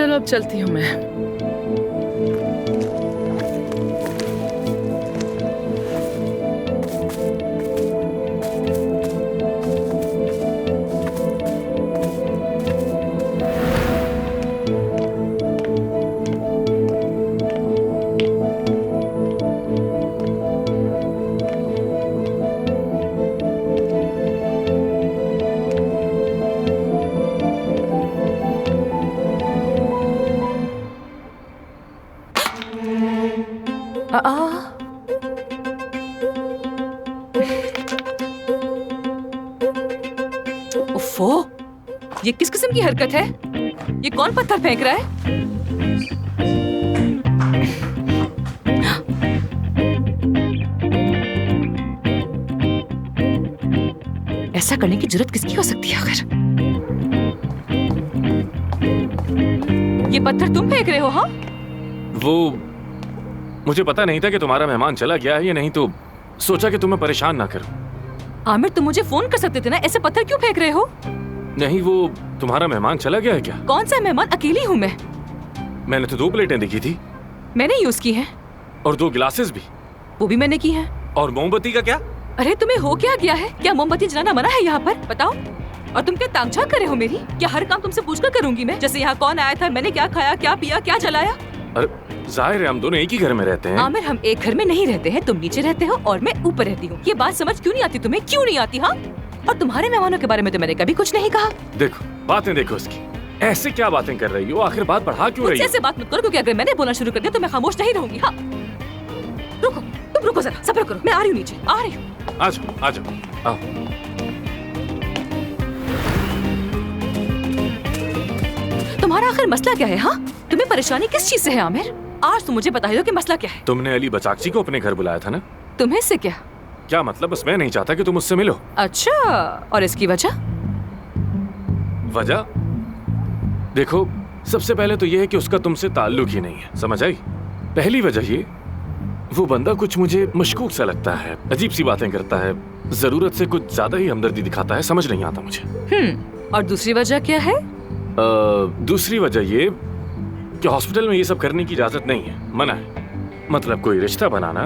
चलो अब चलती हूँ मैं। उफ़ो, ये किस किस्म की हरकत है? ये कौन पत्थर फेंक रहा है? ऐसा करने की जरूरत किसकी हो सकती है आखिर? ये पत्थर तुम फेंक रहे हो? हाँ? वो मुझे पता नहीं था कि तुम्हारा मेहमान चला गया है या नहीं, तो सोचा कि तुम्हें परेशान ना करूं। आमिर, तुम मुझे फोन कर सकते थे ना, ऐसे पत्थर क्यों फेंक रहे हो? नहीं, वो तुम्हारा मेहमान चला गया है क्या? कौन सा मेहमान? अकेली हूँ मैं। मैंने तो 2 प्लेटें देखी थी। मैंने यूज की है। और 2 गिलासेस भी। वो भी मैंने की है। और मोमबत्ती का क्या? अरे तुम्हें हो क्या गया है? क्या मोमबत्ती जलाना मना है यहाँ पर? बताओ। और तुम क्या तांगझाक कर रहे हो मेरी? क्या हर काम तुमसे पूछकर करूंगी मैं? जैसे यहाँ कौन आया था, मैंने क्या खाया, क्या पिया, क्या जलाया? अरे जाहिर है हम दोनों एक ही घर में रहते हैं। आमिर, हम एक घर में नहीं रहते हैं। तुम नीचे रहते हो और मैं ऊपर रहती हूँ। ये बात समझ क्यों नहीं आती तुम्हें? क्यों नहीं आती? हाँ? और तुम्हारे मेहमानों के बारे में तो मैंने कभी कुछ नहीं कहा। देखो, बातें देखो उसकी। ऐसे क्या बातें कर रही हो? आखिर बात बढ़ा क्यों रही हो? ऐसे बात मत करो, क्योंकि अगर मैंने बोलना शुरू कर दिया तो मैं खामोश नहीं रहूंगी। हाँ, रुको, तुम रुको जरा, सब्र करो। मैं आ रही हूँ नीचे, आ रही हूँ। आ जाओ, आ जाओ, आओ। तुम्हारा आखिर मसला क्या है? हाँ, तुम्हें परेशानी किस चीज से है आमिर? आज तुम मुझे बता दो कि मसला क्या है। तुमने अली बचाकची को अपने घर बुलाया था ना? तुम्हें इससे क्या? क्या मतलब? बस मैं नहीं चाहता कि तुम उससे मिलो। अच्छा, और इसकी वजह? वजह देखो, सबसे पहले तो ये है कि उसका तुमसे ताल्लुक ही नहीं है, समझ आई? पहली वजह ये, वो बंदा कुछ मुझे मशकूक सा लगता है, अजीब सी बातें करता है, जरूरत से कुछ ज्यादा ही हमदर्दी दिखाता है, समझ नहीं आता मुझे। और दूसरी वजह क्या है? दूसरी वजह ये कि हॉस्पिटल में ये सब करने की इजाजत नहीं है, मना है। मतलब कोई रिश्ता बनाना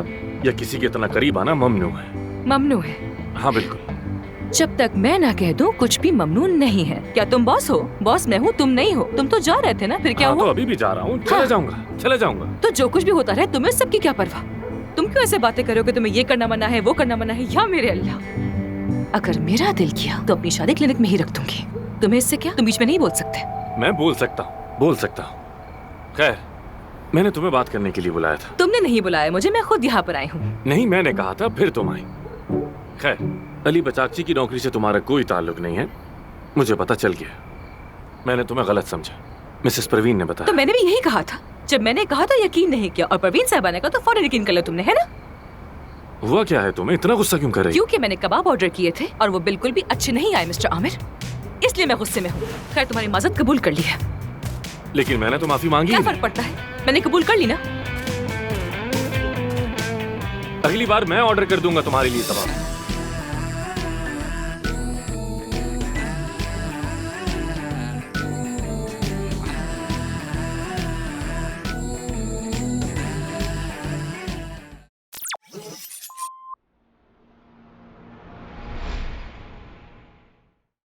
या किसी के इतना करीब आना ममनू है। ममनू है? हाँ बिल्कुल। जब तक मैं ना कह दूं कुछ भी ममनू नहीं है। क्या तुम बॉस हो? बॉस मैं हूँ, तुम नहीं हो। तुम तो जा रहे थे ना, फिर क्या हाँ, हुआ? तो अभी भी जा रहा हूँ, चला जाऊंगा, चला जाऊंगा। तो जो कुछ भी होता रहे, तुम्हें सबकी क्या परवाह? तुम क्यों ऐसे बातें करोगे? तुम्हें ये करना मना है, वो करना मना है? या मेरे अल्लाह, अगर मेरा दिल किया तो अपनी शादी क्लिनिक में ही रख दूंगी। तुम्हें इससे क्या? तुम बीच में नहीं बोल सकते। मैं बोल सकता हूँ, बोल सकता हूँ। खैर, मैंने तुम्हें बात करने के लिए बुलाया था। तुमने नहीं बुलाया मुझे, मैं खुद यहाँ पर आई हूँ। नहीं, मैंने कहा था, फिर तुम आई। खैर, अली बचाकची की नौकरी से तुम्हारा कोई ताल्लुक नहीं है, मुझे पता चल गया। मैंने तुम्हें गलत समझा, मिसेस परवीन ने बताया। तो मैंने भी यही कहा था। जब मैंने कहा था यकीन नहीं किया, और परवीन साहबा ने कहा तो फौरन यकीन कर लिया तुमने, है ना? हुआ क्या है? तुम्हें इतना गुस्सा क्यों कर रही? क्योंकि मैंने कबाब ऑर्डर किए थे और वो बिल्कुल भी अच्छे नहीं आए मिस्टर आमिर, इसलिए मैं गुस्से में हूँ। खैर, तुम्हारी माजरत कबूल कर ली है। लेकिन मैंने तो माफी मांगी। क्या फर्क पड़ता है? मैंने कबूल कर ली ना। अगली बार मैं ऑर्डर कर दूंगा तुम्हारे लिए कबाब।